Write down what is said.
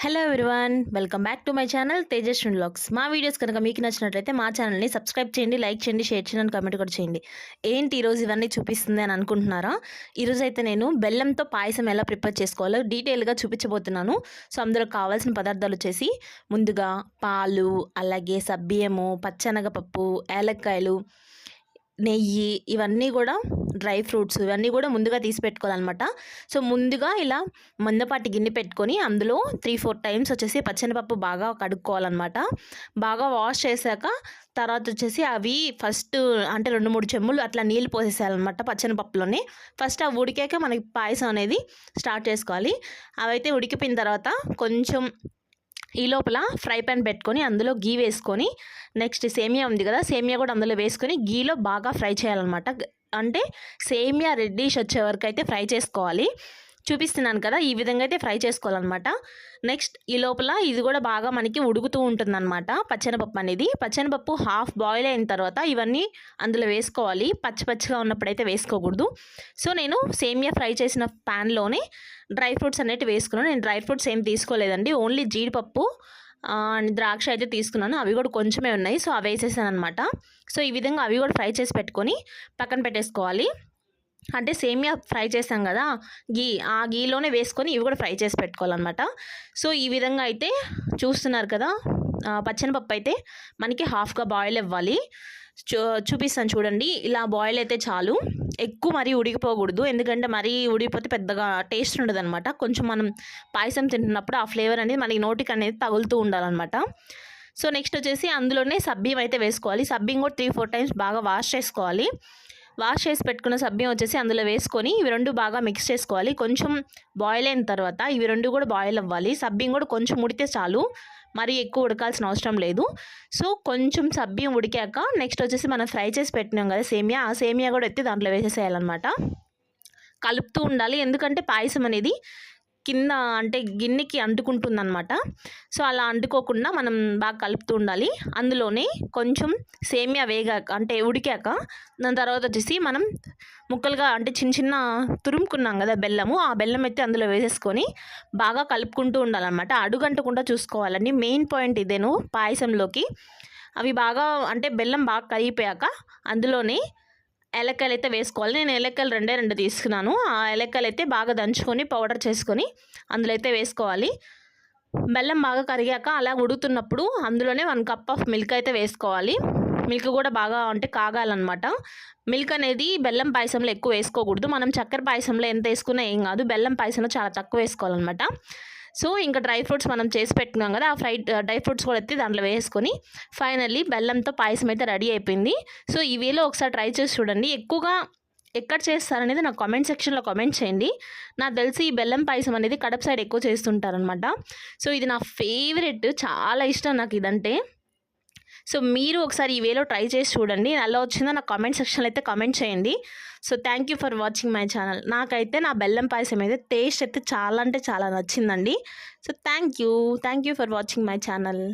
Hello everyone, welcome back to my channel Tejaswi vlogs. మా videos కనుక మీకు నచ్చినట్లయితే మా ఛానల్ని సబ్స్క్రైబ్ చేయండి, లైక్ చేయండి, షేర్ చేయండి, కామెంట్ కూడా చేయండి. ఏంటి ఈరోజు ఇవన్నీ చూపిస్తుంది అని అనుకుంటున్నారా? ఈరోజు అయితే నేను బెల్లంతో పాయసం ఎలా ప్రిపేర్ చేసుకోవాలో డీటెయిల్గా చూపించబోతున్నాను. సో అందులో కావాల్సిన పదార్థాలు వచ్చేసి ముందుగా పాలు, అలాగే సబ్బియ్యము, పచ్చెనగపప్పు, ఏలక్కాయలు, నెయ్యి, ఇవన్నీ కూడా డ్రై ఫ్రూట్స్ ఇవన్నీ కూడా ముందుగా తీసి పెట్టుకోవాలన్నమాట. సో ముందుగా ఇలా మందపాటి గిన్నె పెట్టుకొని అందులో 3-4 టైమ్స్ వచ్చేసి పచ్చెనపప్పు బాగా కడుక్కోవాలన్నమాట. బాగా వాష్ చేశాక తర్వాత వచ్చేసి అవి ఫస్ట్ అంటే 2-3 చెంబులు అట్లా నీళ్ళు పోసేసేయాలన్నమాట పచ్చెనపప్పులోనే. ఫస్ట్ అవి ఉడికాక మనకి పాయసం అనేది స్టార్ట్ చేసుకోవాలి. అవైతే ఉడికిపోయిన తర్వాత కొంచెం ఈ లోపల ఫ్రై ప్యాన్ పెట్టుకొని అందులో గీ వేసుకొని నెక్స్ట్ సేమియా ఉంది కదా, సేమియా కూడా అందులో వేసుకొని గీలో బాగా ఫ్రై చేయాలన్నమాట. అంటే సేమియా రెడ్డిష్ వచ్చే వరకు అయితే ఫ్రై చేసుకోవాలి. చూపిస్తున్నాను కదా, ఈ విధంగా అయితే ఫ్రై చేసుకోవాలన్నమాట. నెక్స్ట్ ఈ లోపల ఇది కూడా బాగా మనకి ఉడుకుతూ ఉంటుందన్నమాట. పచ్చెనపప్పు అనేది, పచ్చెనపప్పు హాఫ్ బాయిల్ అయిన తర్వాత ఇవన్నీ అందులో వేసుకోవాలి. పచ్చి పచ్చిగా ఉన్నప్పుడైతే వేసుకోకూడదు. సో నేను సేమియా ఫ్రై చేసిన ప్యాన్లోనే డ్రై ఫ్రూట్స్ అనేవి వేసుకున్నాను. నేను డ్రై ఫ్రూట్స్ ఏం తీసుకోలేదండి, ఓన్లీ జీడిపప్పు ద్రాక్ష అయితే తీసుకున్నాను. అవి కూడా కొంచెమే ఉన్నాయి, సో అవి వేసేసాను అనమాట. సో ఈ విధంగా అవి కూడా ఫ్రై చేసి పెట్టుకొని పక్కన పెట్టేసుకోవాలి. అంటే సేమియా ఫ్రై చేసాం కదా, ఆ గీలోనే వేసుకొని ఇవి కూడా ఫ్రై చేసి పెట్టుకోవాలన్నమాట. సో ఈ విధంగా అయితే చూస్తున్నారు కదా, పచ్చెనపప్పు అయితే మనకి హాఫ్గా బాయిల్ అవ్వాలి. చూపిస్తాను చూడండి, ఇలా బాయిల్ అయితే చాలు. ఎక్కువ మరీ ఉడికిపోకూడదు, ఎందుకంటే మరీ ఉడికిపోతే పెద్దగా టేస్ట్ ఉండదు అనమాట. కొంచెం మనం పాయసం తింటున్నప్పుడు ఆ ఫ్లేవర్ అనేది మనకి నోటికి అనేది తగులుతూ ఉండాలన్నమాట. సో నెక్స్ట్ వచ్చేసి అందులోనే సబ్బియ్యం అయితే వేసుకోవాలి. సబ్బియ్యం కూడా 3-4 టైమ్స్ బాగా వాష్ చేసుకోవాలి. వాష్ చేసి పెట్టుకున్న సబ్బియ్యం వచ్చేసి అందులో వేసుకొని ఇవి రెండు బాగా మిక్స్ చేసుకోవాలి. కొంచెం బాయిల్ అయిన తర్వాత ఇవి రెండు కూడా బాయిల్ అవ్వాలి. సబ్బియ్యం కూడా కొంచెం ఉడితే చాలు, మరీ ఎక్కువ ఉడకాల్సిన అవసరం లేదు. సో కొంచెం సబ్బియ్యం ఉడికాక నెక్స్ట్ వచ్చేసి మనం ఫ్రై చేసి పెట్టినాం కదా సేమియా, ఆ సేమియా కూడా ఎత్తి దాంట్లో వేసేసేయాలన్నమాట. కలుపుతూ ఉండాలి, ఎందుకంటే పాయసం అనేది కింద అంటే గిన్నెకి అంటుకుంటుందన్నమాట. సో అలా అంటుకోకుండా మనం బాగా కలుపుతూ ఉండాలి. అందులోనే కొంచెం సేమియా వేగాక అంటే ఉడికాక దాని తర్వాత వచ్చేసి మనం ముక్కలుగా అంటే చిన్న చిన్న తురుముకున్నాం కదా బెల్లము, ఆ బెల్లం అయితే అందులో వేసేసుకొని బాగా కలుపుకుంటూ ఉండాలన్నమాట. అడుగంటకుండా చూసుకోవాలండి, మెయిన్ పాయింట్ ఇదేను పాయసంలోకి. అవి బాగా అంటే బెల్లం బాగా కరిగిపోయాక అందులోనే ఏలక్కాయలు అయితే వేసుకోవాలి. నేను ఏలక్కాయలు 2 తీసుకున్నాను. ఆ ఏలక్కాయలు అయితే బాగా దంచుకొని పౌడర్ చేసుకొని అందులో అయితే వేసుకోవాలి. బెల్లం బాగా కరిగాక అలా ఉడుకుతున్నప్పుడు అందులోనే 1 కప్ ఆఫ్ మిల్క్ అయితే వేసుకోవాలి. మిల్క్ కూడా బాగా అంటే కాగాలన్నమాట. మిల్క్ అనేది బెల్లం పాయసంలో ఎక్కువ వేసుకోకూడదు. మనం చక్కెర పాయసంలో ఎంత వేసుకున్నా ఏం కాదు, బెల్లం పాయసంలో చాలా తక్కువ వేసుకోవాలన్నమాట. సో ఇంకా డ్రై ఫ్రూట్స్ మనం చేసి పెట్టుకున్నాం కదా, ఆ డ్రై ఫ్రూట్స్ కూడా ఎత్తి దాంట్లో వేసుకొని ఫైనల్లీ బెల్లంతో పాయసం అయితే రెడీ అయిపోయింది. సో ఈ వేలో ఒకసారి ట్రై చేసి చూడండి. ఎక్కువగా ఎక్కడ చేస్తారనేది నాకు కామెంట్ సెక్షన్లో కామెంట్ చేయండి. నాకు తెలిసి ఈ బెల్లం పాయసం అనేది కడప సైడ్ ఎక్కువ చేస్తుంటారనమాట. సో ఇది నా ఫేవరెట్, చాలా ఇష్టం నాకు ఇదంటే. సో మీరు ఒకసారి ఈ వేలో ట్రై చేసి చూడండి. ఎలా వచ్చిందో నాకు కామెంట్ సెక్షన్లో అయితే కామెంట్ చేయండి. So thank you for watching my channel. నాకైతే నా బెల్లం పాయసం అయితే టేస్ట్ అయితే చాలా అంటే చాలా నచ్చిందండి. So thank you for watching my channel.